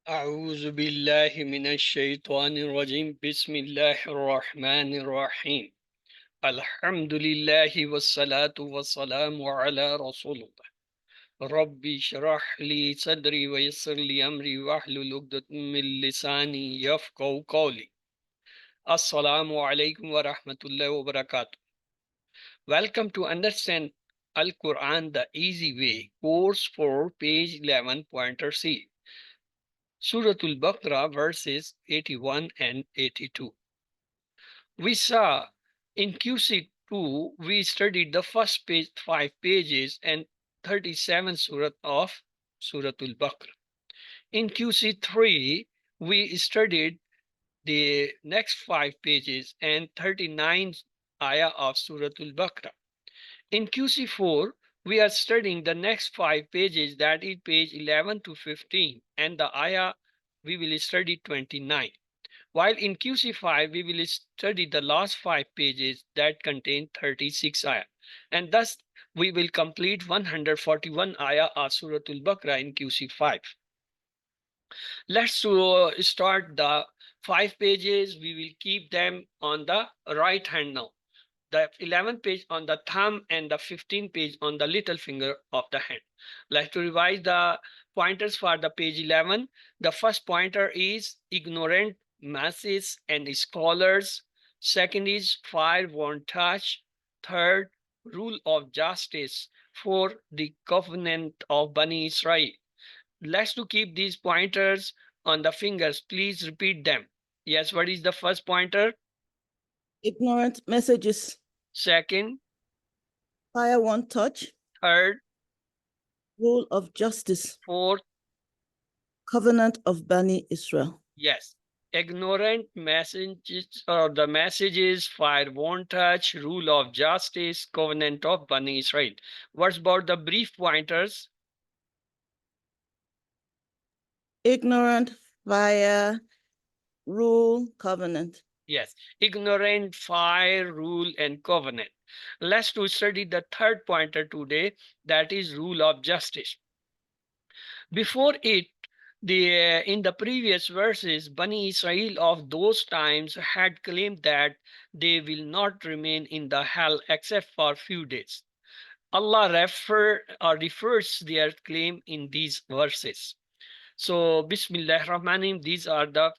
أعوذ بالله من الشيطان الرجيم بسم الله الرحمن الرحيم الحمد لله والصلاة والسلام على رسول الله ربي اشرح لي صدري ويسر لي أمري واحلل عقدة من لساني يفقهوا قولي السلام عليكم ورحمة الله وبركاته. Welcome to Understand Al-Quran the Easy Way, Course 4, page 11.c. Suratul Baqarah verses 81 and 82. We saw in QC2 we studied the first page, 5 pages and 37 surah of Suratul Baqarah. In QC3 we studied the next 5 pages and 39 ayah of Suratul Baqarah. In QC4 we are studying the next 5 pages, that is page 11 to 15, and the ayah we will study 29. While in QC5 we will study the last 5 pages that contain 36 ayah, and thus we will complete 141 ayah of Suratul Baqarah in QC5. Let's start the 5 pages. We will keep them on the right hand now. The 11th page on the thumb and the 15th page on the little finger of the hand. Let's revise the pointers for the page 11. The first pointer is ignorant masses and scholars. Second is fire won't touch. Third, rule of justice. Fourth, the covenant of Bani Israel. Let's to keep these pointers on the fingers. Please repeat them. Yes, what is the first pointer? Ignorant messages. Second, Fire won't touch. third, Rule of justice. fourth, Covenant of Bani Israel. yes. Ignorant messages or the messages, fire won't touch, rule of justice, covenant of Bani Israel. What's about the brief pointers? Ignorant, fire, rule, covenant. Yes, ignorant, fire, rule, and covenant. Let's to study the third pointer today, that is rule of justice. Before it, in the previous verses, Bani Israel of those times had claimed that they will not remain in the hell except for a few days. Allah refers their claim in these verses. So, Bismillah Rahmanim, these are the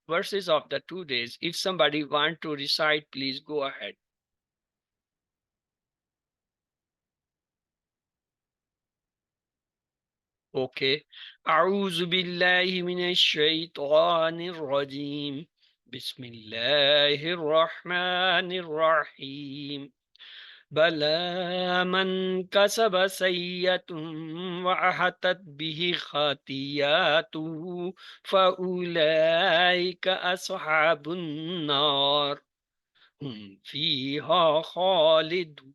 verses of the 2 days. If somebody want to recite, please go ahead. Okay. أعوذ بالله من الشيطان الرجيم. بسم الله الرحمن الرحيم. بلى من كسب سيئة وأحطت به خطيئته فأولئك أصحاب النار هم فيها خالدون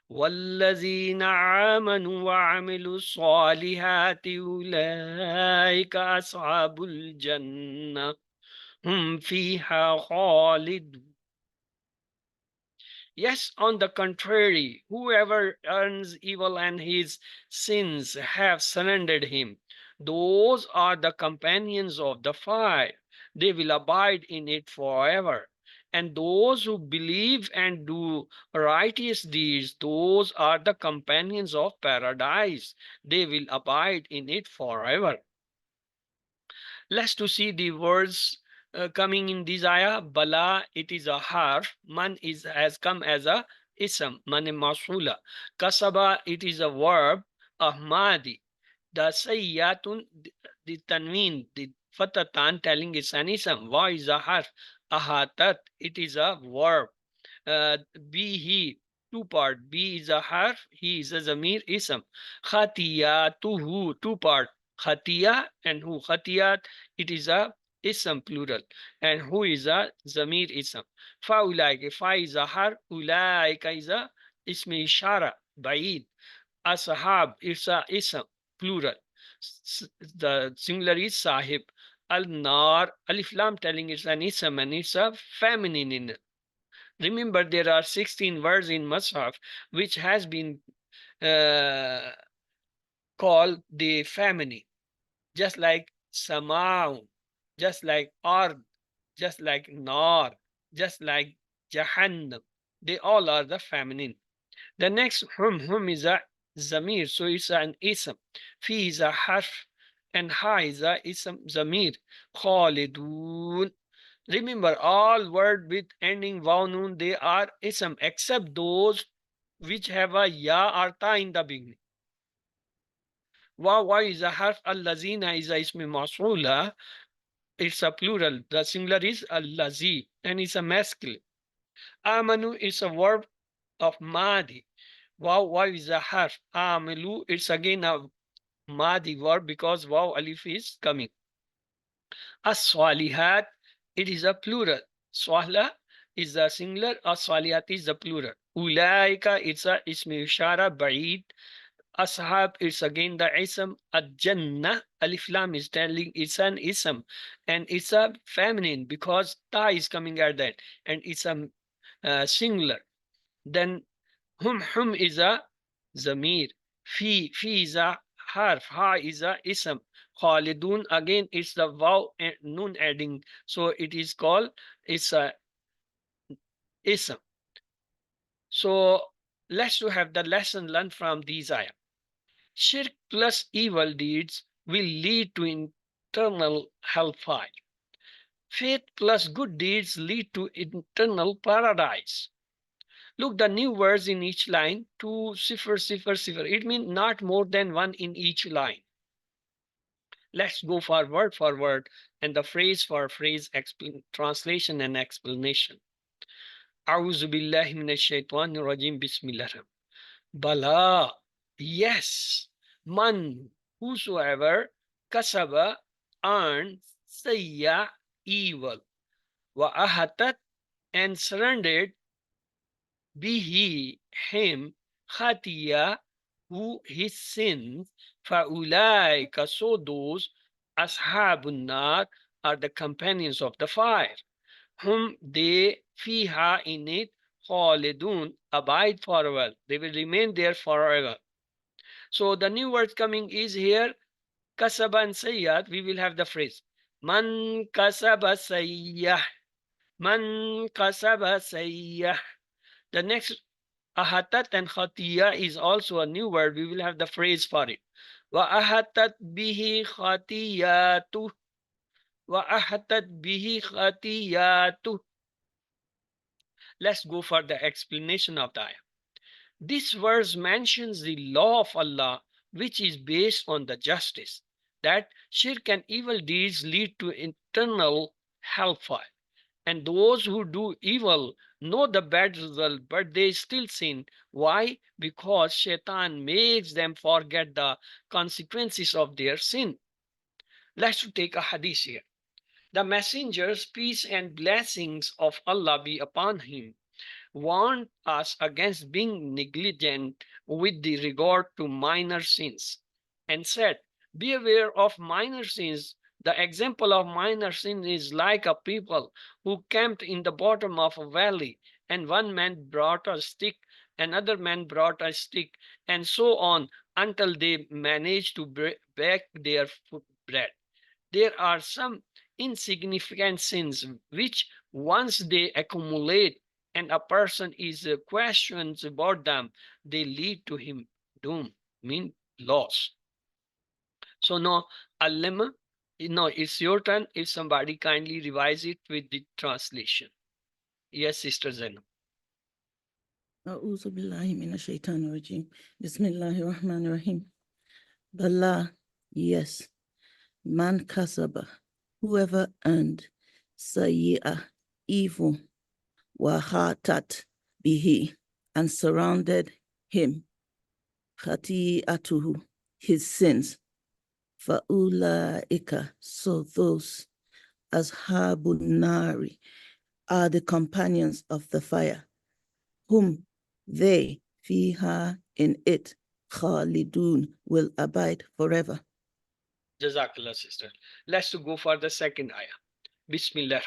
والذين آمنوا وعملوا الصالحات أولئك أصحاب الجنة هم فيها خالدون. Yes, on the contrary, whoever earns evil and his sins have surrendered him, those are the companions of the fire. They will abide in it forever. And those who believe and do righteous deeds, those are the companions of paradise. They will abide in it forever. Let's to see the words coming in this ayah. Bala, it is a harf. Man has come as a ism, man masula. Kasaba, it is a verb. Ahmadi. The sayyatun, the tanween, the fatatan telling it's an ism. Wa is a harf. Ahatat, it is a verb. Be he, two part. Be is a harf. He is a zamir ism. Khatiyatuhu, two part. Khatiya and who. Khatiyat, it is a ism plural. And who is a zamir ism. Fa ulaika, fa is a har. Ulaika is a ismi ishara, ba'id. Ashab, it's a ism plural. The singular is sahib. Al nar, alif lam telling it's an ism and it's a feminine in. Remember, there are 16 words in Mus'haf which has been uh, called the feminine. just like samaun, just like ard, just like nar, just like jahannam. They all are the feminine. The next hum is a zamir, so it's an ism. Fi is a harf, and ha is a ism zamir. Khalidun. Remember, all words with ending vav noon, they are ism, except those which have a ya or ta in the beginning. Waw is a harf, al-lazina is a ism mawsula, it's a plural. The singular is al-lazi, and it's a masculine. Amanu is a verb of madi. Waw is a harf. Amilu, it's again a madi verb because waw alif is coming. As-swalihat, it is a plural. Swala is the singular, as-swalihat is the plural. Ulaika, it's a ismi ishara, ba'id. Ashab, it's again the ism. Al-Jannah, Alif Lam is telling it's an ism. And it's a feminine because ta is coming at that. And it's a singular. Then hum is a zamir. Fi is a harf. Ha is a ism. Khalidun, again it's the waw and nun adding. So it is called, it's a ism. So let's to have the lesson learned from these ayah. Shirk plus evil deeds will lead to eternal hellfire. Faith plus good deeds lead to eternal paradise. Look, the new words in each line, 2 0 0 0. It means not more than one in each line. Let's go for word and the phrase for phrase translation and explanation. A'udhu billahi minash shaitanir rajim. Bismillah. Bala, yes, man, whosoever, kasaba, earned, sayya, evil, wa ahatat, and surrendered, bihi, him, khatiya, who his sins, fa'ulaika, so those, ashabun nar, are the companions of the fire, whom they fiha in it, khalidun, abide forever. They will remain there forever. So the new word coming is here, kasaba and sayyat. We will have the phrase, man kasaba sayyah, man kasaba sayyah. The next, ahatat and khatiya is also a new word. We will have the phrase for it. Wa ahatat bihi khatiyatu. Wa ahatat bihi khatiyatu. Let's go for the explanation of the ayah. This verse mentions the law of Allah, which is based on the justice, that shirk and evil deeds lead to eternal hellfire. And those who do evil know the bad result, but they still sin. Why? Because shaitan makes them forget the consequences of their sin. Let's take a hadith here. The messengers, peace and blessings of Allah be upon him, warned us against being negligent with the regard to minor sins and said, be aware of minor sins. The example of minor sin is like a people who camped in the bottom of a valley, and one man brought a stick, another man brought a stick, and so on until they managed to bake their bread. There are some insignificant sins which, once they accumulate and a person is questions about them, they lead to him doom, mean loss. So now, Allama, no, it's your turn. If somebody kindly revise it with the translation. Yes, Sister Zainab. أعوذ بالله من الشيطان الرجيم. بسم الله الرحمن الرحيم. Bala, yes. Man kasaba, whoever earned, sayyi'ah, evil, wahatat, bihi, and surrounded him, khati'atuhu, his sins, fa'ulaika, so those, ashabun nari, are the companions of the fire, whom they, fiha, in it, khalidun, will abide forever. Jazakallah, sister. Let's go for the second ayah. Bismillah.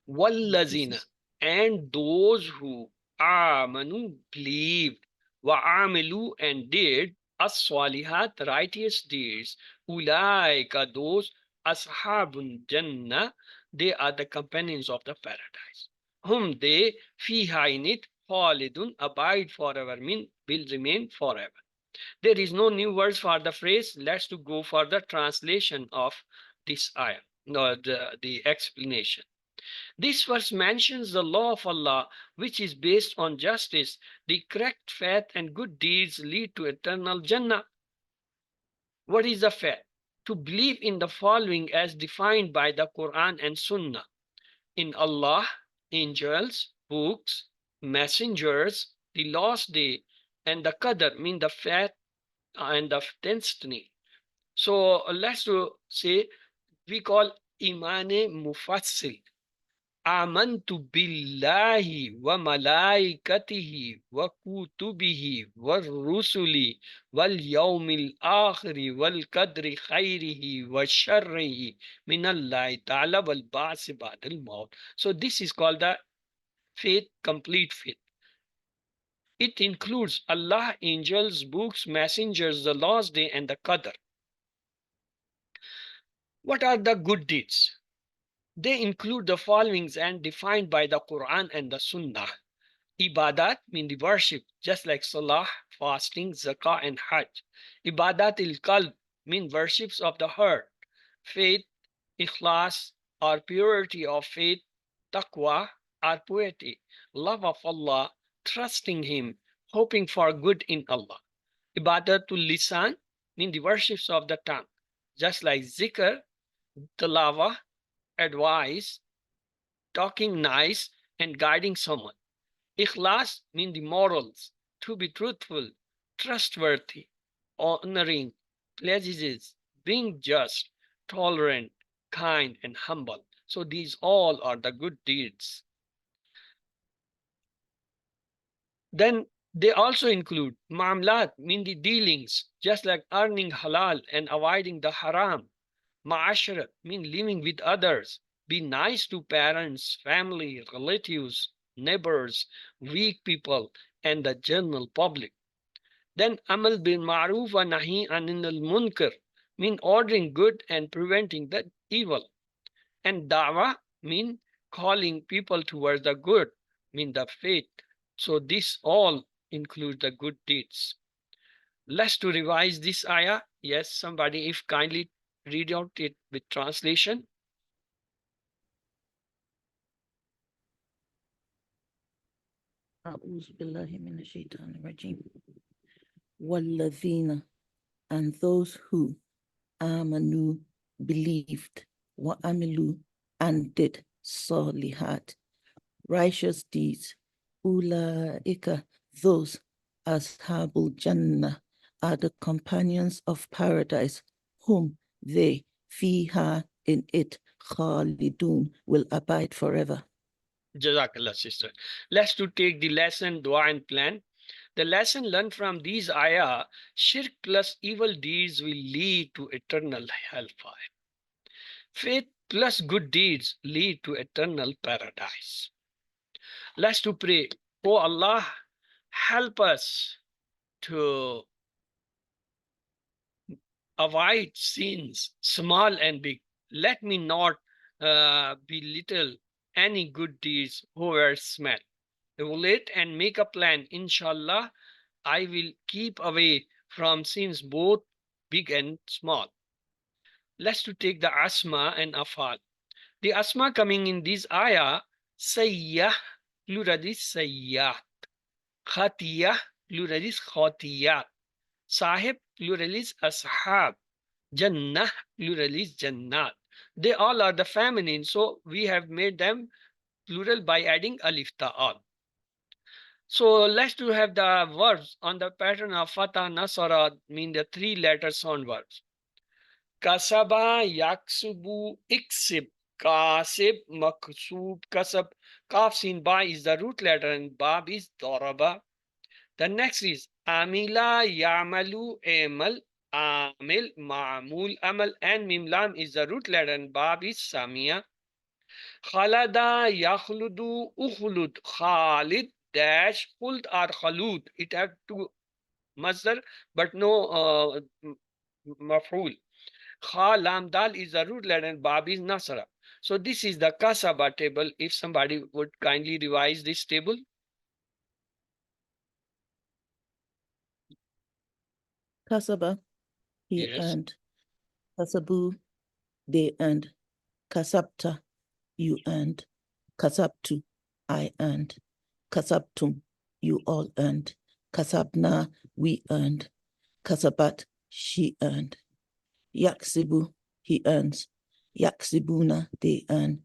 Wallazina, and those who amanu, believed, wa amilu, and did, as-salihat, righteous deeds, ulaika, those, ashabun jannah, they are the companions of the paradise. Whom they, fiha in it, khalidun, abide forever, mean will remain forever. There is no new words for the phrase. Let's to go for the translation of this ayah, no, the explanation. This verse mentions the law of Allah, which is based on justice. The correct faith and good deeds lead to eternal Jannah. What is the faith? To believe in the following as defined by the Quran and Sunnah: in Allah, angels, books, messengers, the last day, and the Qadr, mean the faith and the destiny. So let's say we call Imane Mufassil. آمنت بالله وملائكته وكتبه والرسل واليوم الآخر والقدر خيره وشره من الله تعالى والبعث بعد الموت. So this is called the faith, complete faith. It includes Allah, angels, books, messengers, the last day, and the Qadr. What are the good deeds? They include the followings and defined by the Quran and the Sunnah. Ibadat mean the worship, just like Salah, fasting, Zakah, and Hajj. Ibadat il Qalb mean worships of the heart. Faith, Ikhlas, or purity of faith. Taqwa, or piety. Love of Allah, trusting Him, hoping for good in Allah. Ibadatul Lisan mean the worships of the tongue, just like Zikr, Tilawah, advice, talking nice, and guiding someone. Ikhlas mean the morals, to be truthful, trustworthy, honoring, pledges, being just, tolerant, kind, and humble. So these all are the good deeds. Then they also include ma'amlat, mean the dealings, just like earning halal and avoiding the haram. Ma'ashara, mean living with others. Be nice to parents, family, relatives, neighbors, weak people, and the general public. Then amal bil ma'ruf wa nahi anil munkar, mean ordering good and preventing the evil. And da'wah mean calling people towards the good, mean the faith. So this all includes the good deeds. Let's to revise this ayah. Yes, somebody if kindly read out it with translation. أعوذ بالله من الشيطان الرجيم. وَالَّذِينَ, and those who amanu, believed, وَعَمِلُوا, and did salihat, righteous deeds. Ulaika, those, ashabul jannah, are the companions of paradise, whom they, fiha, in it, khalidun, will abide forever. Jazakallah, sister. Let's to take the lesson, dua and plan. The lesson learned from these ayah: shirk plus evil deeds will lead to eternal hellfire. Faith plus good deeds lead to eternal paradise. Let's to pray. Oh Allah, help us to avoid sins, small and big. Let me not belittle any good deeds whoever smell. Evaluate and make a plan. Inshallah, I will keep away from sins both big and small. Let's to take the asma and afal. The asma coming in this ayah: sayyah, plural is sayyat; khatiyah, plural is khatiyat; sahib, plural is ashab; jannah, plural is jannat. They all are the feminine, so we have made them plural by adding alif ta'al. So let's to have the verbs on the pattern of fatah, nasara, mean the three letter sound verbs. Kasaba, yaksubu, iksib, kasib, maksub, kasab. Kaf sin ba is the root letter and bab is daraba. The next is amila, yamalu, amal, amil, ma'amul, amal, and mimlam is the root letter and bab is samia. Khalada, yakhludu, ukhlud, khalid, dash, khuld or khalud. It have two masdar, but no maf'ul. Kha lam dal is the root letter and bab is nasara. So this is the kasaba table. If somebody would kindly revise this table. Kasaba, he Yes. earned. Kasabu, they earned. Kasabta, you earned. Kasabtu, I earned. Kasabtum, you all earned. Kasabna, we earned. Kasabat, she earned. Yaksibu, he earns. Yaksibuna, they earn.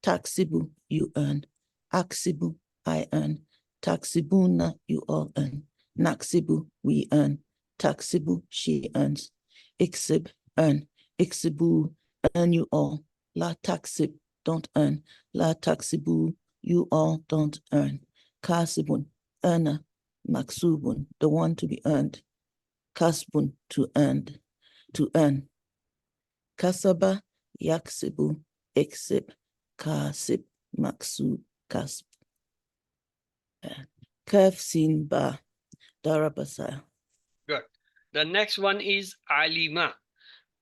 Taksibu, you earn. Aksibu, I earn. Taksibuna, you all earn. Naksibu, we earn. Taksibu, she earns. Iksib, earn. Iksibu, earn you all. La taksib, don't earn. La taksibu, you all don't earn. Kasibun, earner. Maksubun, the one to be earned. Kasbun, to earn. To earn. Kasaba, yaksibu, iksib, kasib, maksub, kasb. Kaf sin ba, darabasa. Good. The next one is alima.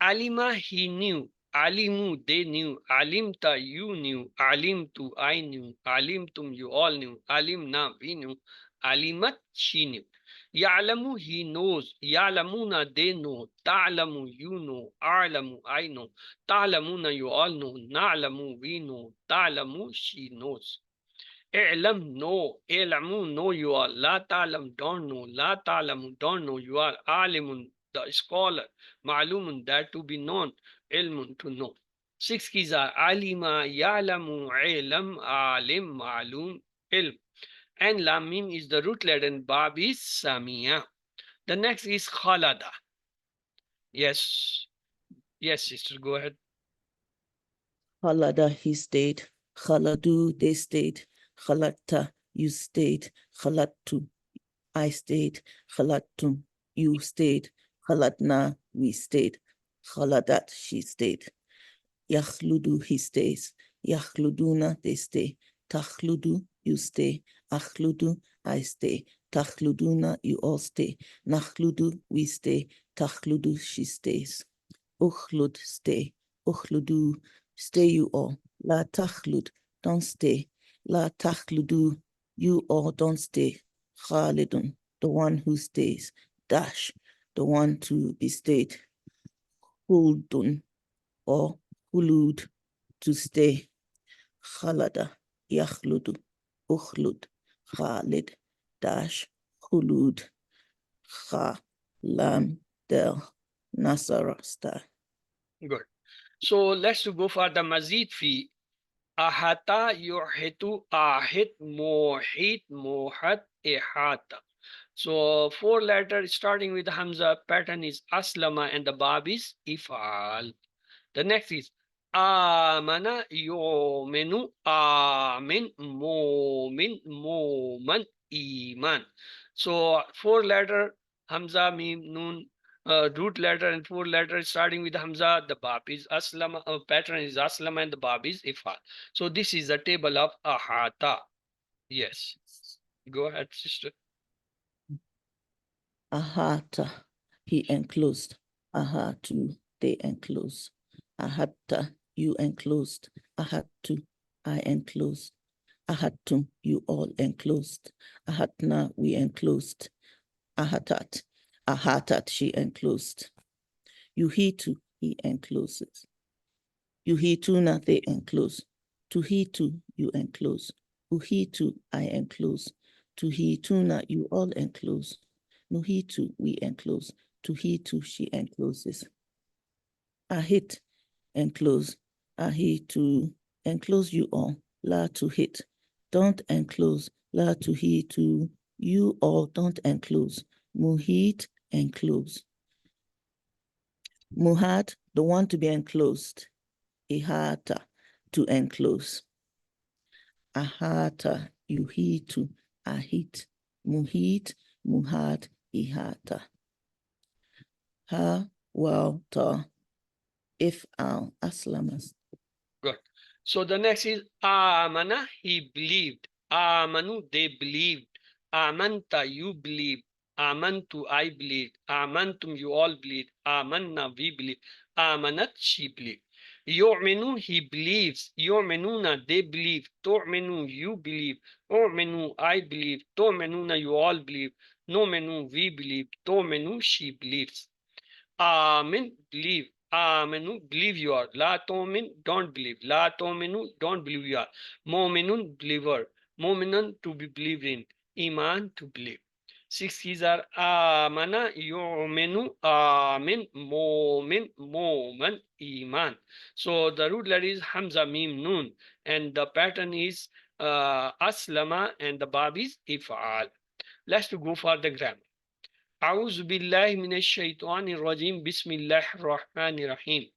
Alima, he knew. Alimu, they knew. Alimta, you knew. Alimtu, I knew. Alimtum, you all knew. Alimna, we knew. Alimat, she knew. Ya'lamu, he knows. Ya'lamuna, they know. Ta'lamu, you know. A'lamu, I know. Ta'lamuna, you all know. Na'lamu, we know. Ta'lamu, she knows. I'lam, know. I'lamu, know you are. La ta'lam, don't know. La ta'lamu, don't know you are. Alimun, the scholar. Ma'lumun, that to be known. Ilmun, to know. Six keys are alima, ya'lamu, ilam, alim, ma'lum, ilm. And lam mim is the root letter and bab is samia. The next is khalada. Yes. Yes, sister, go ahead. Khalada, he stayed. Khaladu, they stayed. Khalatta, you stayed. Khalattu, I stayed. Khalattum, you stayed. Khalatna, we stayed. Khaladat, she stayed. Yakhludu, he stays. Yakhluduna, they stay. Takhludu, you stay. Akhludu, I stay. Takhluduna, you all stay. Nakhludu, we stay. Takhludu, she stays. Ukhlud, stay. Ukhludu, stay you all. La takhlud, don't stay. La takhludu, you all don't stay. Khalidun, the one who stays. Dash, the one to be stayed. Huldun, or hulud, to stay. Khalada, yakhludu, ukhlud, Khalid, dash, hulud, kha, lam, del, nasara, star. Good. So let's go for the mazid fi. Ahata, yuhitu, ahit, mohit, mohat, ihata. So four letters starting with Hamza. Pattern is aslama and the bab is ifal. The next is amana, yomenu, amin, momin, moman, iman. So four letter Hamza, mim, nun, root letter and four letters starting with Hamza. The bab is aslama, pattern is aslama and the bab is ifal. So this is the table of ahata. Yes. Go ahead, sister. Ahata, he enclosed. Ahatu, they enclose. Ahatta, you enclosed. Ahattu, I enclosed. Ahattum, you all enclosed. Ahatna, we enclosed. Ahatat, ahatat, she enclosed. Yuhitu, he encloses. Yuhituna, they enclose. Tuhitu, you enclose. Uhitu, I enclose. Tuhituna, you all enclose. Nuhitu, we enclose. Tuhitu, she encloses. Ahit, enclose. Ahitu, enclose you all. La to hit, don't enclose. La to hitu, you all don't enclose. Muhit, enclose. Muhat, the one to be enclosed. Ihata, to enclose. Ahata, yuhitu, ahit. Muhit, muhat, ihata. Ha, wal, ta, if, al, aslamas. Good. So the next is amana, he believed. Amanu, they believed. Amanta, you believed. Amantu, I believed. Amantum, you all believe. Amanna, we believe. Amanat, she believed. Yu'minu, he believes. Yu'minuna, they believe. Tu'minu, you believe. U'minu, I believe. Tu'minuna, you all believe. Nu'minu, we believe. Tu'minu, she believes. Amin, believe. Aminu, believe you are. La tu'min, don't believe. La tu'minu, don't believe you are. Mu'minun, believer. Mu'minun, to be believed in. Iman, to believe. Six keys are amana, yu'minu, amin, mu'min, mu'min, iman. So the root letter is hamza, mim, nun. And the pattern is aslama, and the bab is if'al. Let's go for the grammar. أعوذ بالله من الشيطان الرجيم بسم الله الرحمن الرحيم.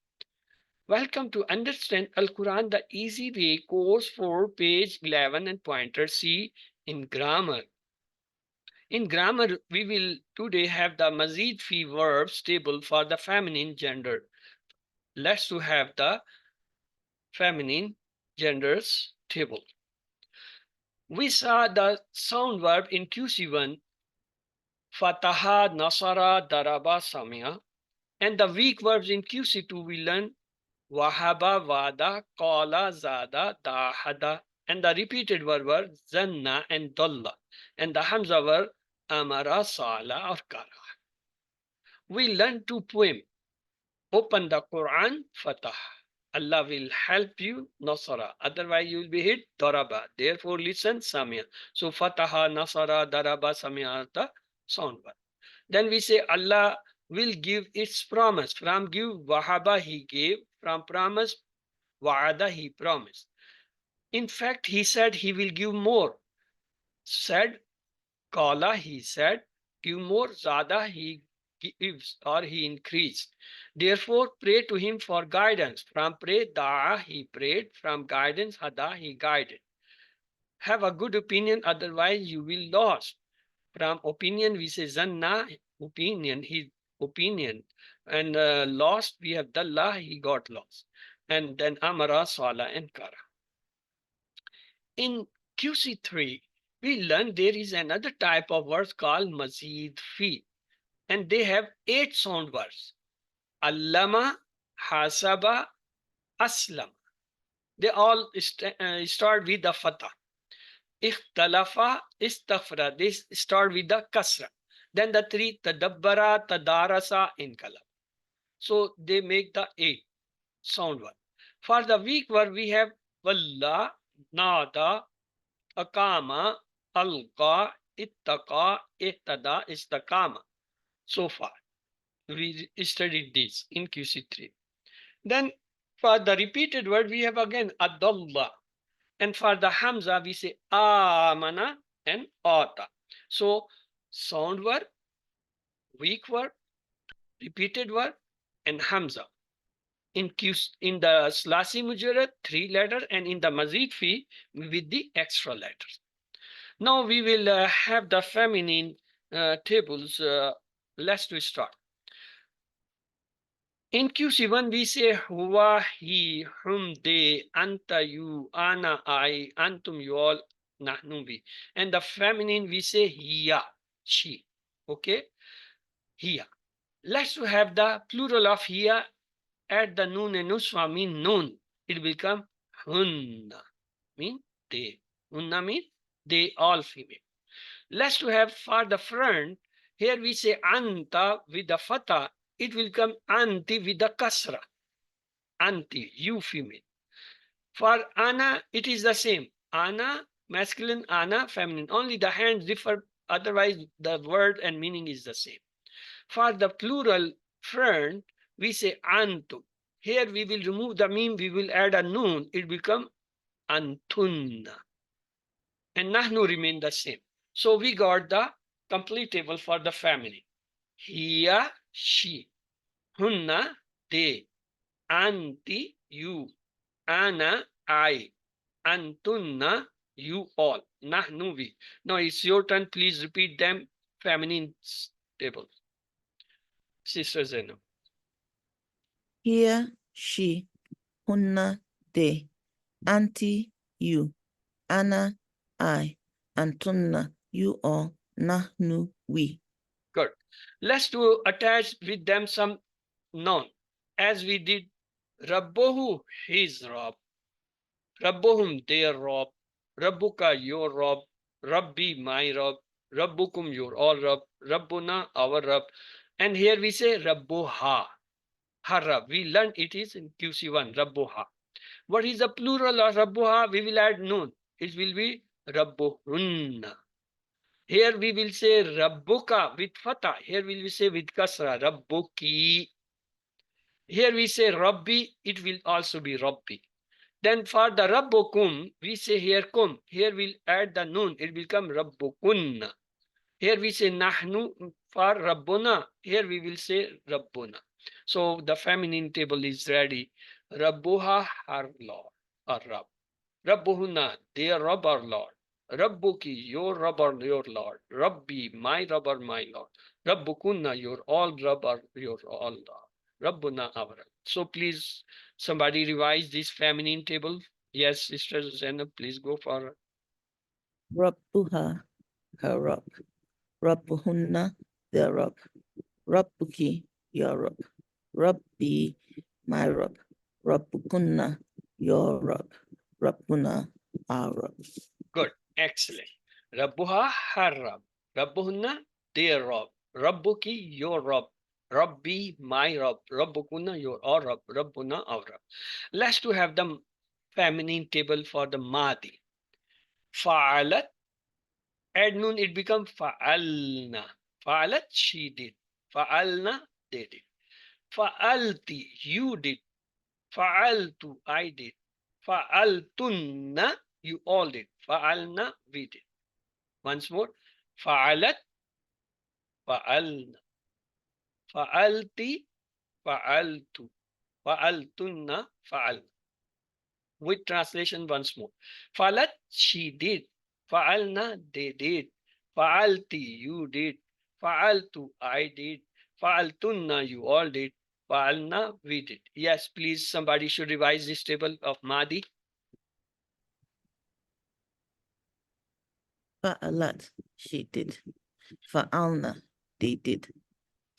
Welcome to Understand Al-Quran the Easy Way course for page 11 and pointer C in grammar. In grammar, we will today have the Mazid fi verbs table for the feminine gender. Let's to have the feminine genders table. We saw the sound verb in QC1, Fataha, Nasara, Daraba, Samia. And the weak verbs in QC2 we learn Wahaba, Wada, Qala, Zada, Dahada. And the repeated verb were Zanna and Dalla. And the Hamza were Amara, Sala, or Kara. We learn two poems. Open the Quran, Fatah. Allah will help you, Nasara. Otherwise you will be hit, Daraba. Therefore listen, Samia. So Fataha, Nasara, Daraba, Samia are the sound verb. Then we say Allah will give its promise. From give, Wahaba, he gave. From promise, Wa'ada, he promised. In fact, he said he will give more. Said, Qala, he said, give more. Zada, he gives or he increased. Therefore, pray to him for guidance. From pray, Da'a, he prayed. From guidance, Hada, he guided. Have a good opinion, otherwise you will lost. From opinion, we say Zanna, opinion, his opinion. And lost, we have Dalla, he got lost. And then Amara, Sala, and Kara. In QC3, we learned there is another type of words called Mazid Fi. And they have 8 sound words. Allama, Hasaba, Aslam. They all start with the fatah. Ikhtalafa, istafra. They start with the kasra. Then the 3, tadabbara, tadarasa, inqalab. So they make the 8 sound word. For the weak word, we have walla, nada, akama, alqa, ittaqa, ihtada, istakama. So far, we studied this in QC3. Then for the repeated word, we have again adalla. And for the hamza, we say amana and ata. So sound word, weak word, repeated word, and hamza. In the Slasi Mujarrad, 3 letters, and in the Mazid Fi with the extra letters. Now we will have the feminine tables. Let's start. In QC1, we say huwa, he, hum, they, anta, you, ana, I, antum, you all, nahnu, we. And the feminine, we say hiya, she. Okay? Hiya. Let's have the plural of hiya. Add the noon and nuswa mean noon. It will become hunna, mean they. Hunna mean they, all female. Let's have for the front. Here we say anta with the fatha. It will come anti with the kasra. Anti, you female. For ana, it is the same. Ana, masculine, ana, feminine. Only the hands differ. Otherwise, the word and meaning is the same. For the plural front, we say antum. Here we will remove the meme, we will add a noon. It become antunna. And nahnu remain the same. So we got the complete table for the family. Hiya, she. Hunna, they. Anti, you. Ana, I. Antunna, you all. Nahnu, we. Now it's your turn. Please repeat them. Feminine table. Sister Zainab. Here, she, hunna, they, auntie, you, Anna, I, Antunna, you all, nahnu, we. Let's to attach with them some noun, as we did Rabbuhu, his Rabb, Rabbuhum, their Rabb, Rabbuka, your Rabb, Rabbi, my Rabb, Rabbukum, your all Rabb, Rabbuna, our Rabb. And here we say Rabbuha, her Rabb. We learned it is in QC1, Rabbuha. What is the plural of Rabbuha? We will add noon. It will be Rabbuhunna. Here we will say Rabbuka with fatah. Here we will say with kasra, Rabbuki. Here we say Rabbi, it will also be Rabbi. Then for the Rabbukum, we say here kum. Here we'll add the noon. It will become Rabbukunna. Here we say Nahnu for Rabbuna. Here we will say Rabbuna. So the feminine table is ready. Rabbuha, her Lord, or Rabb. Rabbuhunna, their Rabb or Lord. Rabbuki, your Rabb or your Lord. Rabbi, my Rabb or my Lord. Rabbukunna, your all Rabb or your all Lord. Rabbuna, our Rabb. So please, somebody revise this feminine table. Yes, Sister Zainab, please go for it. Rabbuha, her Rabb. Rabbuhunna, their Rabb. Rabbuki, your Rabb. Rabbi, my Rabb. Rabbukunna, your Rabb. Rabbuna, our Rabb. Good, excellent. Rabbuha, her Rabb. Rabbuhunna, their Rabb. Rabbuki, your Rabb. Rabbi, my Rabb. Rabbukunna, your all Rabb. Rabbuna, our Rabb. Let's to have the feminine table for the Madi. Fa'alat, add noon, it becomes fa'alna. Fa'alat, she did. Fa'alna, they did. Fa'alti, you did. Fa'altu, I did. Fa'altunna, you all did. Fa'alna, we did. Once more. Fa'alat, fa'alna. Fa'alti, fa'altu. Fa'altunna, fa'alna. With translation once more. Fa'alat, she did. Fa'alna, they did. Fa'alti, you did. Fa'altu, I did. Fa'altunna, you all did. Fa'alna, we did. Yes, please, somebody should revise this table of Madi. Fa'alat, she did. Fa'alna, they did.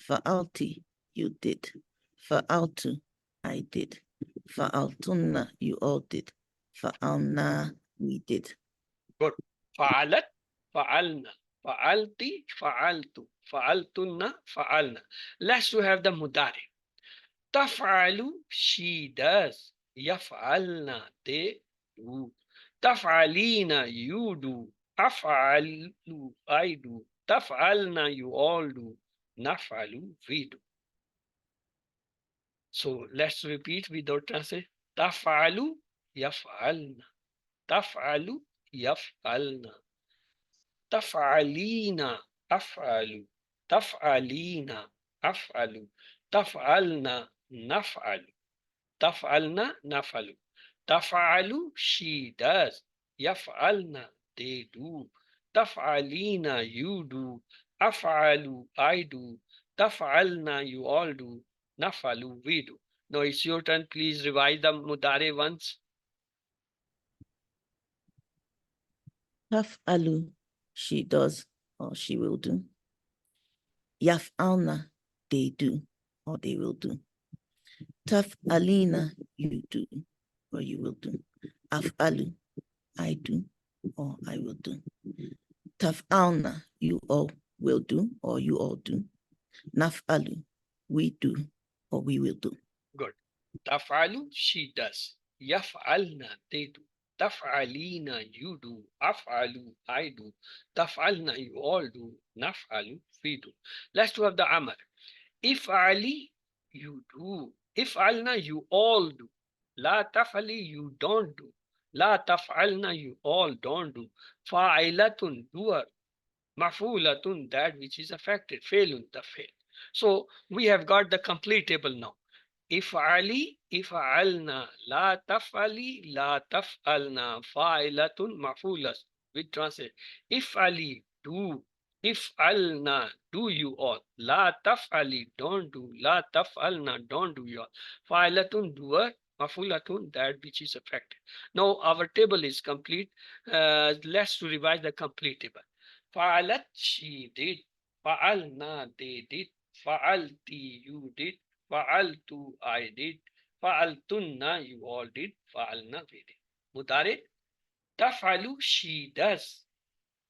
Fa'alti, you did. Fa'altu, I did. Fa'altunna, you all did. Fa'alna, we did. Good. Fa'alat, fa'alna. Fa'alti, fa'altu. Fa'altunna, fa'alna. Let's to have the mudari. Taf'alu, she does. Yaf'alna, they do. Taf'alina, you do. Af'alu, I do. Taf'alna, you all do. Naf'alu, we do. So let's repeat without translation. Taf'alu, yaf'alna. Taf'alu, yaf'alna. تفعلين أفعل تفعلين أفعل تفعلن نفعل تفعلن نفعل تفعل she does يفعلن they do تفعلين you do أفعل I do تفعلن you all do نفعل we do. Now it's your turn. Please revise the mudare once. Taf'alu, she does or she will do. Yaf'alna, they do or they will do. Taf'alina, you do or you will do. Af'alu, I do or I will do. Taf'alna, you all will do or you all do. Naf'alu, we do or we will do. Good. Taf'alu, she does. Yaf'alna, they do. Taf'alina, you do. Af'alu, I do. Taf'alna, you all do. Naf'alu, we do. Let's do have the Amr. If'ali, you do. If'alna, you all do. La taf'ali, you don't do. La taf'alna, you all don't do. Fa'ilatun, doer. Maf'ulatun, that which is affected. Failun, the fail. So we have got the complete table now. If'ali, if'alna, la taf'ali, la taf'alna, fa'ilatun maf'ulas. We translate. If'ali, do. If'alna, do you all. La taf'ali, don't do. La taf'alna, don't do you all. Fa'ilatun, doer. Maf'ulatun, that which is affected. Now our table is complete. Let's revise the complete table. Fa'alat, she did. Fa'alna, they did. Fa'alti, you did. Fa'altu, I did. Fa'altunna, you all did. Fa'alna, we did. Mudare, taf'alu, she does.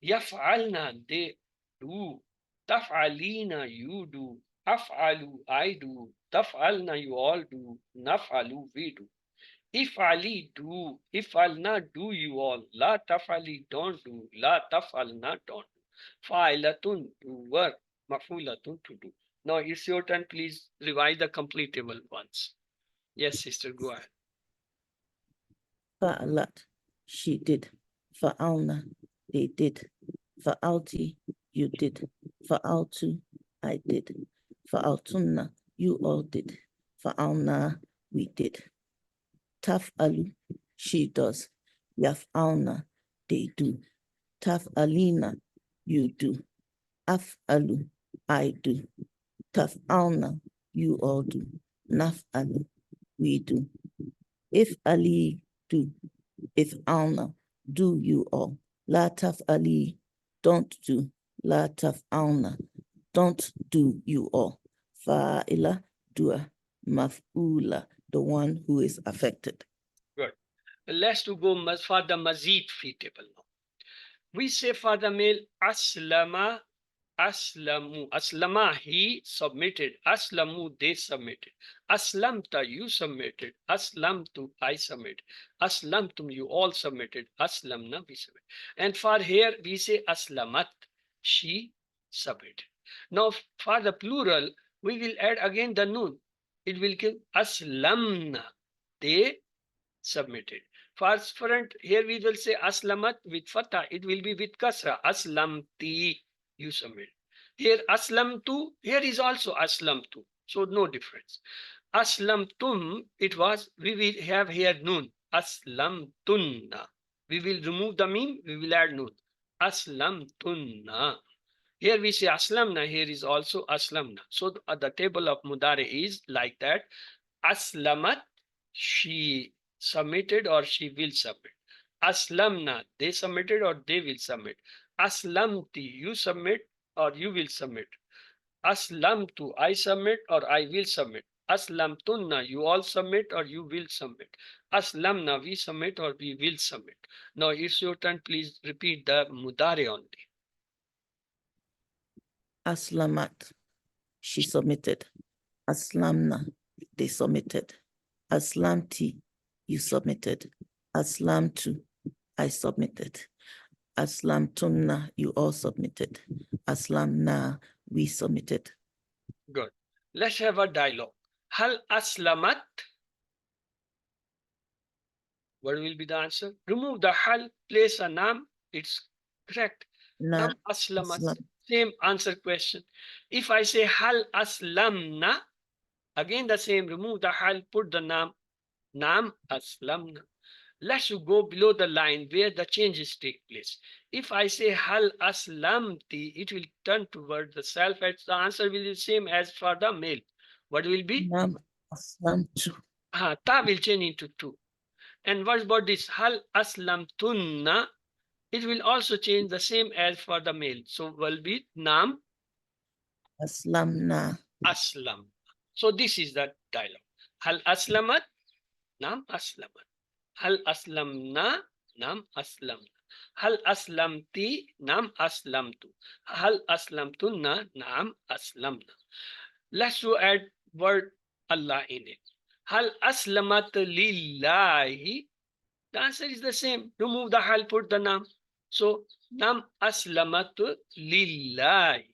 Yaf'alna, they do. Taf'alina, you do. Af'alu, I do. Taf'alna, you all do. Naf'alu, we do. If'ali, do. If'alna, do you all. La taf'ali, don't do. La taf'alna, don't do. Fa'ilatun, to work. Mafulatun, to do. Now it's your turn. Please revise the completable ones. Yes, sister, go ahead. Fa'alat, she did. Fa'alna, they did. Fa'alti, you did. Fa'altu, I did. Fa'altunna, you all did. Fa'alna, we did. Taf'alu, she does. Yaf'alna, they do. Taf'alina, you do. Af'alu, I do. Taf'alna, you all do. Naf'alu, we do. If Ali, do. If Alna, do you all. La taf'ali, don't do. La taf'alna, don't do you all. Fa'ila, doer. Maf'ula, the one who is affected. Good. Let's to go for the mazid fi table now. We say for the male aslama, aslamu. Aslama, he submitted. Aslamu, they submitted. Aslamta, you submitted. Aslamtu, I submitted. Aslamtum, you all submitted. Aslamna, we submitted. And for here, we say aslamat, she submitted. Now, for the plural, we will add again the noon. It will give aslamna, they submitted. For front, here we will say aslamat with fatah. It will be with kasra. Aslamti, you submit. Here aslamtu, here is also aslamtu. So no difference. Aslamtum, it was, we will have here noon. Aslamtunna. We will remove the meme, we will add noon. Aslamtunna. Here we say aslamna, here is also aslamna. So the table of mudare is like that. Aslamat, she submitted or she will submit. Aslamna, they submitted or they will submit. Aslamti, you submit or you will submit. Aslamtu, I submit or I will submit. Aslamtunna, you all submit or you will submit. Aslamna, we submit or we will submit. Now it's your turn. Please repeat the mudare only. Aslamat, she submitted. Aslamna, they submitted. Aslamti, you submitted. Aslamtu, I submitted. Aslamtunna, you all submitted. Aslamna, we submitted. Good. Let's have a dialogue. Hal aslamat? What will be the answer? Remove the hal, place a nam. It's correct. Nam aslamat. Same answer question. If I say hal aslamna, again the same. Remove the hal, put the nam. Nam aslamna. Let's go below the line where the changes take place. If I say hal aslamti, it will turn toward the self. The answer will be the same as for the male. What will be? Nam aslamtu. Ta will change into two. And what about this? Hal aslamtunna? It will also change the same as for the male. So will be nam Aslamna. aslam. So this is the dialogue. Hal aslamat? Nam aslamat. Hal aslamna? Nam aslamna. Hal aslamti? Nam aslamtu. Hal aslamtunna? Nam aslamna. Let's add word Allah in it. Hal aslamat lillahi? The answer is the same. Remove the hal, put the nam. So nam aslamat lillahi.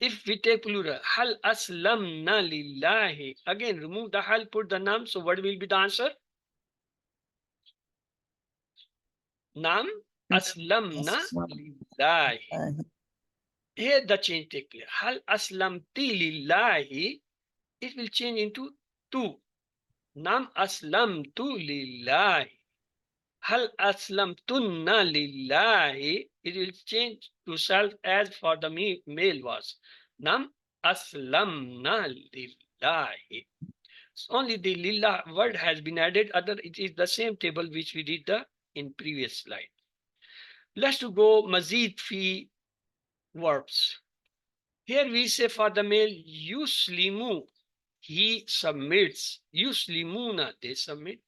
If we take plural, hal aslamna lillahi. Again, remove the hal, put the nam. So what will be the answer? Nam aslamna lillahi. Here the change take place. Hal aslamti lillahi. It will change into two. Nam aslamtu lillahi. Hal aslamtunna lillahi. It will change to self as for the male was. Nam aslamna lillahi. Only the lillah word has been added. Other, it is the same table which we did in previous slide. Let's go mazid fi verbs. Here we say for the male, yuslimu, he submits. Yuslimuna, they submit.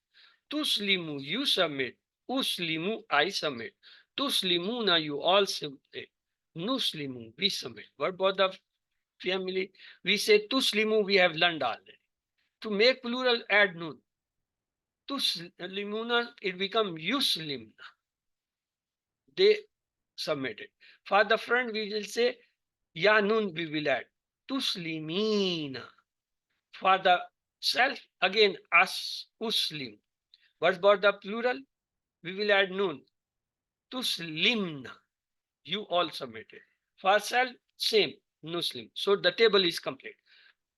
Tuslimu, you submit. Uslimu, I submit. Tuslimuna, you all submit. Nuslimu, we submit. What about the family? We say tuslimu, we have learned already. To make plural, add nun. Tuslimuna, it become yuslimna. They submitted. For the front, we will say ya nun, we will add. Tuslimina. For the self, again, as uslim. What about the plural? We will add nun. Tuslimna. You all submitted. For self, same, Nuslim. So the table is complete.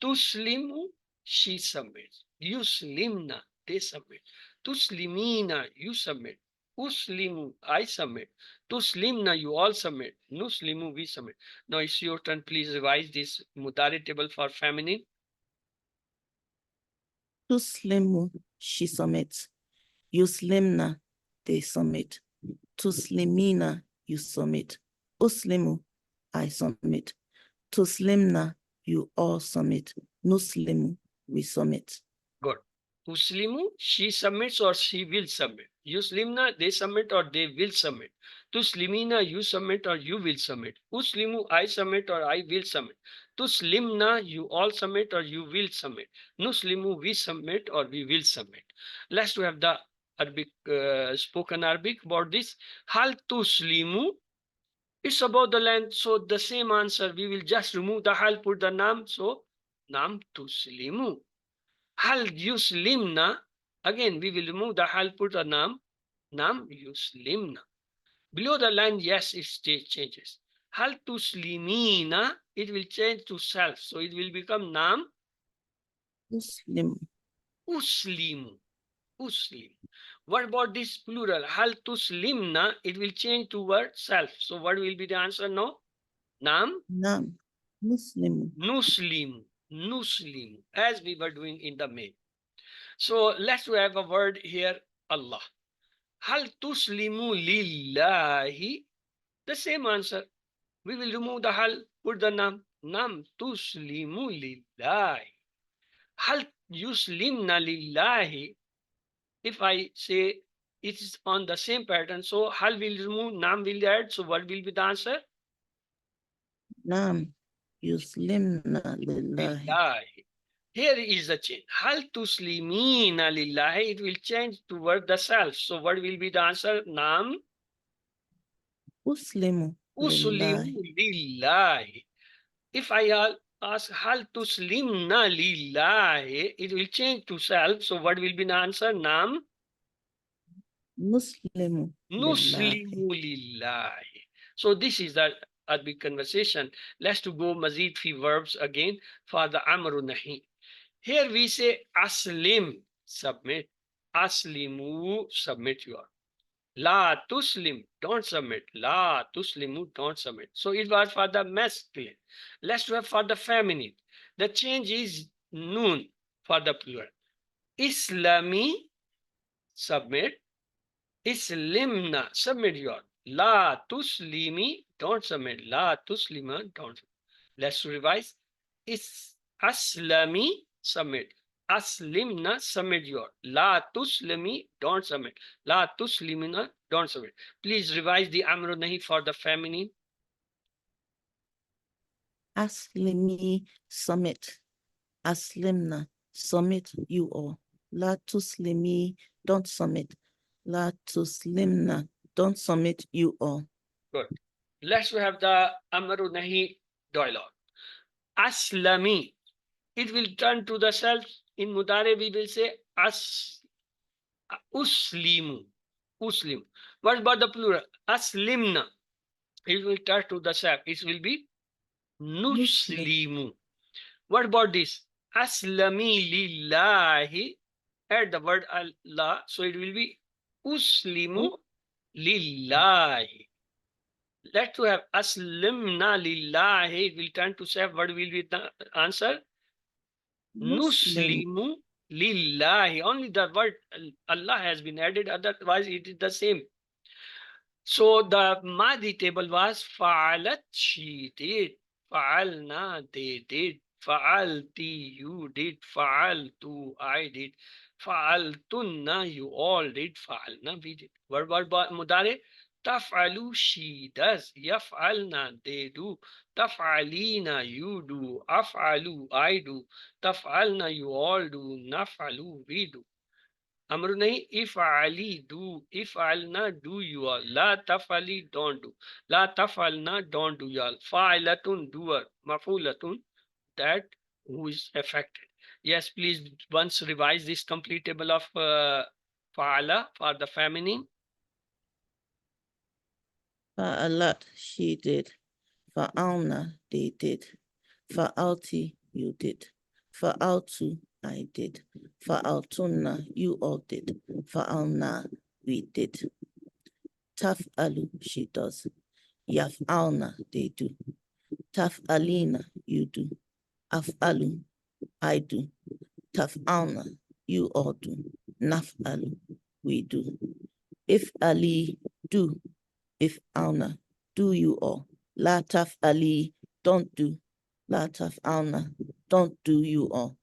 Tuslimu, she submits. Yuslimna, they submit. Tuslimina, you submit. Uslimu, I submit. Tuslimna, you all submit. Nuslimu, we submit. Now it's your turn. Please revise this mudari table for feminine. Tuslimu, she submits. Yuslimna, they submit. Tuslimina, you submit. Uslimu, I submit. Tuslimna, you all submit. Nuslimu, we submit. Good. Tuslimu, she submits or she will submit. Yuslimna, they submit or they will submit. Tuslimina, you submit or you will submit. Uslimu, I submit or I will submit. Tuslimna, you all submit or you will submit. Nuslimu, we submit or we will submit. Let's have the Arabic, spoken Arabic about this. Hal tuslimu, it's about the length. So the same answer, we will just remove the hal, put the nam. So nam tuslimu. Hal yuslimna, again we will remove the hal, put a nam yuslimna. Below the line, yes, it changes. Hal tuslimina, it will change to self. So it will become nam Muslim, uslimu. What about this plural? Hal tuslimna, it will change to word self. So what will be the answer now? Nam nam, Muslim, nuslimu, as we were doing in the main. So let's have a word here, Allah. Hal tuslimu lillahi? The same answer. We will remove the hal, put the nam. Nam tuslimu lillahi. Hal yuslimna lillahi? If I say it is on the same pattern, so hal will remove, nam will add. So what will be the answer? nam, Yuslimna lillahi. Lillahi. Here is the change. Hal tuslimina lillahi, it will change toward the self. So what will be the answer? Nam Uslimu uslimu lillahi. lillahi. If I ask hal tuslimna lillahi, it will change to self. So what will be the answer? Nam Muslimu lillahi. nuslimu lillahi. So this is the Arabic conversation. Let's to go mazid fi verbs again for the amru nahi. Here we say aslim, submit. Aslimu, submit your. La tuslim, don't submit. La tuslimu, don't submit. So it was for the masculine. Let's do it for the feminine. The change is noon for the plural. Islami, submit. Islimna, submit your. La tuslimi, don't submit. La tuslima, don't submit. Let's revise. Aslami, submit. Aslimna, submit your. La tuslimi, don't submit. La tuslimina, don't submit. Please revise the amru nahi for the feminine. Aslimi, submit. Aslimna, submit you all. La tuslimi, don't submit. La tuslimna, don't submit you all. Good. Let's have the amru nahi dialogue. Aslami, it will turn to the self. In mudare, we will say uslimu. Uslim. What about the plural? Aslimna. It will turn to the self. It will be nuslimu. What about this? Aslami lillahi. Add the word Allah. So it will be uslimu lillahi. Let's have aslimna lillahi. It will turn to self. What will be the answer? Nuslimu lillahi. Only the word Allah has been added. Otherwise, it is the same. So the Madi table was fa'alat, she did. fa'alna, they did, fa'alti, you did, fa'altu, I did, fa'altunna, you all did, fa'alna, we did. What mudare? Taf'alu, she does, yaf'alna, they do, taf'alina, you do, af'alu, I do, taf'alna, you all do, naf'alu, we do. अमर नहीं इफ अली do इफ अलना do you all ला तफअली don't do ला तफअलना डोंट डू यू ऑल फाइलतुन डूअर मफूलतुन that who is affected. Yes, please once revise this complete table of fa'ala for the feminine. Fa'alat, she did. Fa'alna, they did. Fa'alti, you did. Fa'altu, I did. Fa'altunna, you all did. Fa'alna, we did. Taf'alu, she does. Yaf'alna, they do. Taf'alina, you do. Af'alu, I do. Taf'alna, you all do. Naf'alu, we do. If Ali, do. If alna, do you all. La taf'ali, don't do. La taf'alna, don't do you all.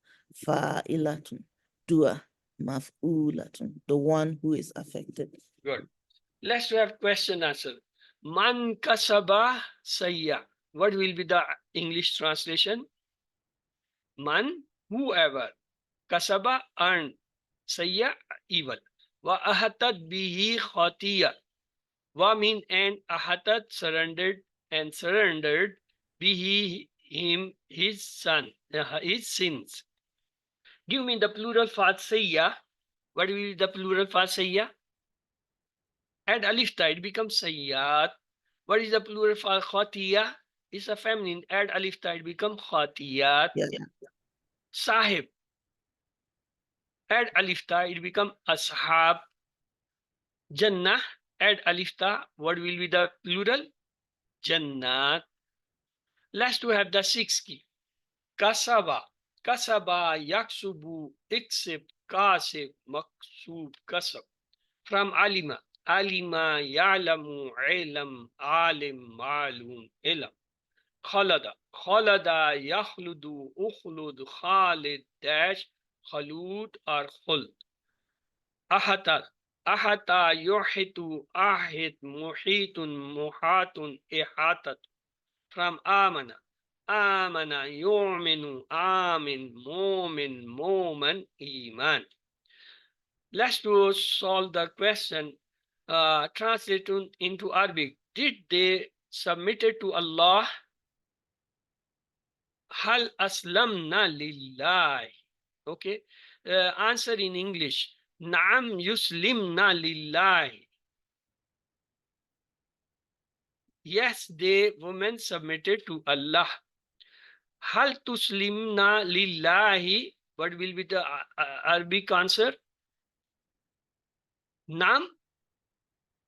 Fa'ilatun, dua, maf'ulatun, the one who is affected. Good. Let's have question answer. Man kasaba sayya. What will be the English translation? Man, whoever, kasaba, earned, sayya, evil. Wa ahatat bihi khatiya. Wa mean and ahatat, surrendered, and surrendered bihi, him, his son, his sins. Give me the plural for sayya. What will be the plural for sayya? Add alif ta, it becomes sayyat. What is the plural for khatiya? It's a feminine. Add alif ta, it becomes khatiyat. Yes. Sahib. Add alif ta, it becomes ashab. Jannah. Add alif ta, what will be the plural? Jannat. Last we have the sixth key. Kasaba. Kasaba, yaksubu, iksib, kasib, maksub, kasab. From alima. Alima, ya'lamu, ilam, alim, ma'lum, ilam. Khalada. Khalada, yakhludu, ukhlud, khalid, dash, khalud or khuld. Ahata. Ahata, yuhitu, ahit, muhitun, muhatun, ihatat. From amana. Amana, yu'minu, amin, mu'min, mu'man, iman. Let's to solve the question. Translate into Arabic. Did they submit it to Allah? Hal aslamna lillahi. Okay. Answer in English. Naam yuslimna lillahi. Yes, the women submitted to Allah. Hal tuslimna lillahi. What will be the Arabic answer? Naam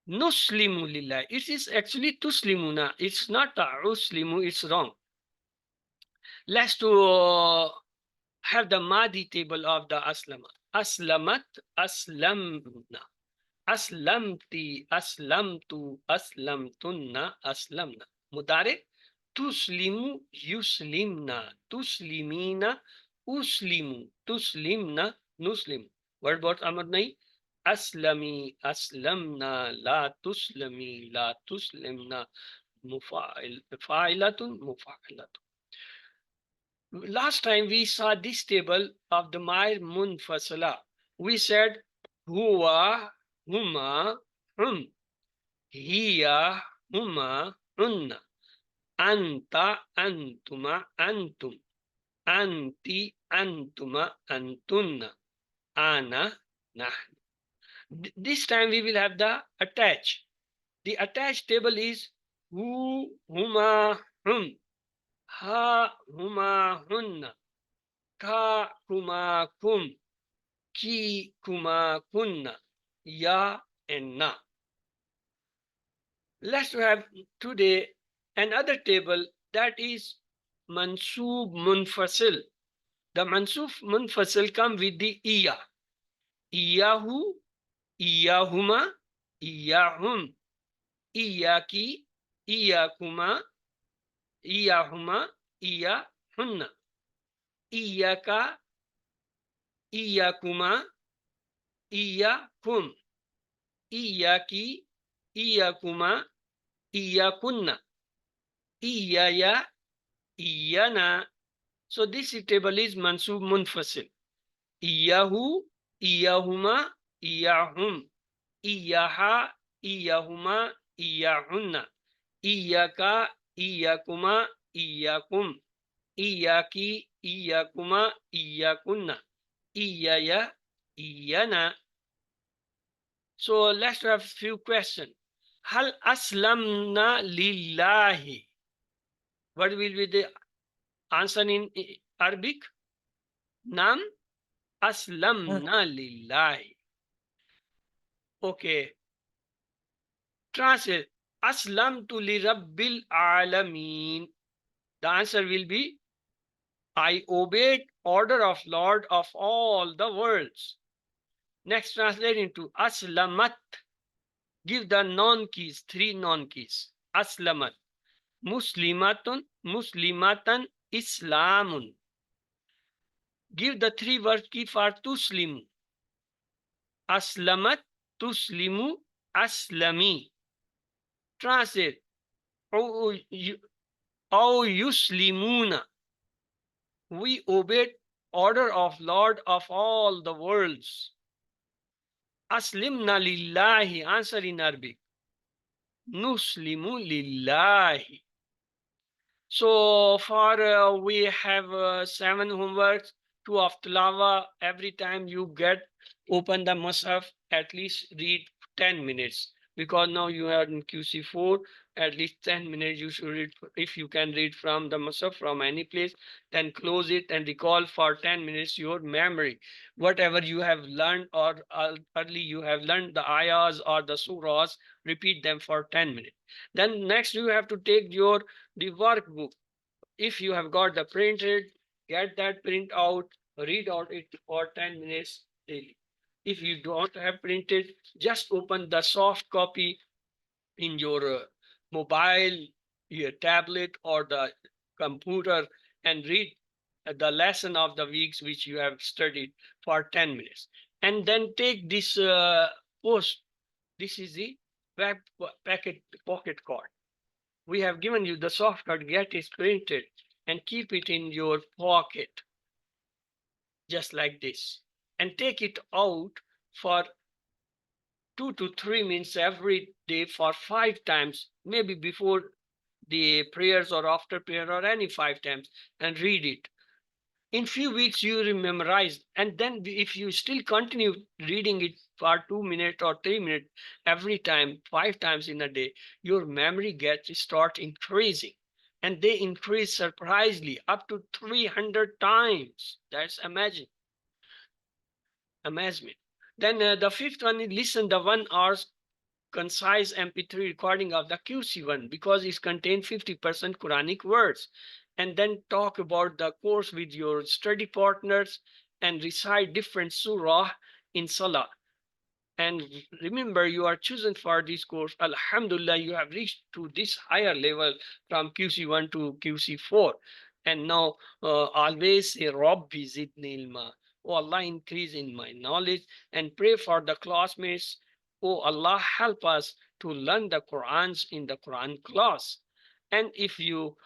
nuslimu lillahi. It is actually tuslimuna. It's not uslimu. It's wrong. Let's to have the Madi table of the Aslama. Aslamat, aslamna. Aslamti, aslamtu, aslamtunna, aslamna. Mudare, tuslimu, yuslimna, tuslimina, uslimu, tuslimna, nuslimu. What about Amadnai? Aslami, aslamna, la tuslami, la tuslimna, fa'ilatun, mufa'ilatun. Last time we saw this table of the Mair Munfasala. We said huwa, huma, hum, hiya, huma, hunna, anta, antuma, antum, anti, antuma, antunna, ana, nahnu. This time we will have the attach. The attached table is hu, huma, hum, ha, huma, hunna, ka, kuma, kum, ki, kuma, kunna, ya, and na. Let's have today another table that is mansub munfasil. The mansub munfasil come with the iya. Iyahu, iyahuma, iyahum, iyaki, iyakuma, Iyahuma, iyahunna. Iyaka, iyakuma, iyakum. Iyaki, iyakuma, iyakunna. Iyaya, iyana. So this table is mansub munfasil. Iyahu, iyahuma, iyahum. Iyaha, iyahuma, iyahunna. Iyaka, iyakuma, iyakum. Iyaki, iyakuma, iyakunna. Iyaya, iyana. So let's have a few questions. Hal aslamna lillahi. What will be the answer in Arabic? Nam aslamna lillahi. Okay. Translate. Aslamtu li rabbil alameen. The answer will be I obeyed order of Lord of all the worlds. Next, translate into aslamat. Give the non-keys, 3 non-keys. Aslamat. Muslimatun, muslimatan, islamun. Give the 3 word key for tuslimu. Aslamat, tuslimu, aslami. Translate. Aw yuslimuna. We obeyed order of Lord of all the worlds. Aslimna lillahi. Answer in Arabic. Nuslimu lillahi. So far we have 7 homeworks, 2 of Tilava. Every time you get open the Mus'haf, at least read 10 minutes. Because now you are in QC4, at least 10 minutes you should read. If you can read from the Mus'haf from any place, then close it and recall for 10 minutes your memory. Whatever you have learned or early you have learned the ayahs or the surahs, repeat them for 10 minutes. Then next you have to take the workbook. If you have got the printed, get that print out, read out it for 10 minutes daily. If you don't have printed, just open the soft copy in your mobile, your tablet, or the computer and read the lesson of the weeks which you have studied for 10 minutes. And then take this post. This is the web pocket card. We have given you the soft card, get it printed and keep it in your pocket, just like this. And take it out for 2 to 3 minutes every day for 5 times, maybe before the prayers or after prayer or any 5 times, and read it. In few weeks you will memorize, and then if you still continue reading it for 2 minutes or 3 minutes every time, 5 times in a day, your memory gets start increasing, and they increase surprisingly up to 300 times. That's amazing, amazement. Then the 5th one is listen the 1 hour concise MP3 recording of the QC1 because it contains 50% Quranic words. And then talk about the course with your study partners and recite different surah in Sallah. And remember, you are chosen for this course. Alhamdulillah, you have reached to this higher level from QC1 to QC4. And now always say, Rabbi zidni ilma. Oh Allah, increase in my knowledge, and pray for the classmates. Oh Allah, help us to learn the Qurans in the Quran class. And if you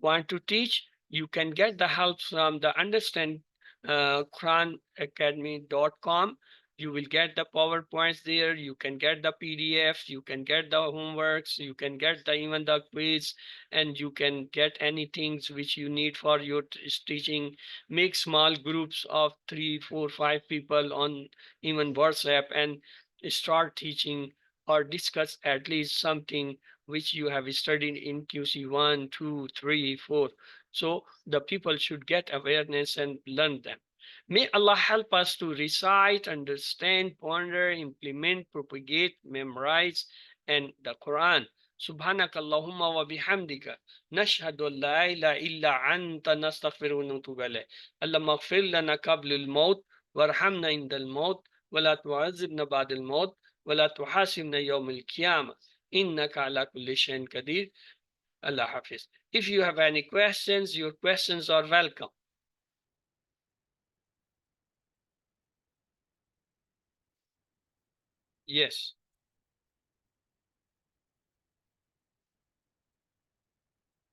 want to teach, you can get the help from the Understand QuranAcademy.com. You will get the PowerPoints there. You can get the PDF. You can get the homeworks. You can get even the quiz, and you can get anything which you need for your teaching. Make small groups of 3, 4, 5 people on even WhatsApp and start teaching or discuss at least something which you have studied in QC1, 2, 3, 4. So the people should get awareness and learn them. May Allah help us to recite, understand, ponder, implement, propagate, memorize, and the Quran. سبحانك اللهم وبحمدك نشهد أن لا إله إلا أنت نستغفرك ونتوب إليك اللهم اغفر لنا قبل الموت وارحمنا عند الموت ولا تعذبنا بعد الموت ولا تحاسبنا يوم القيامة إنك على كل شيء قدير. Allah Hafiz. If you have any questions, your questions are welcome. Yes.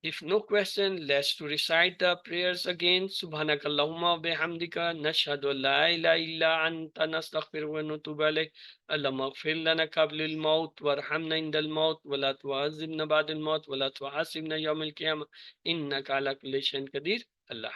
If no question, let's to recite the prayers again. Subhanakallahumma bihamdika nashhadu an la ilaha illa anta nastaghfiruka wa natubu ilayk. Allahumma ighfir lana qabla al-maut warhamna inda al-maut wa la tu'azzibna ba'da al-maut wa la tuhasibna yawm al-qiyamah innaka ala kulli shay'in qadir. Allah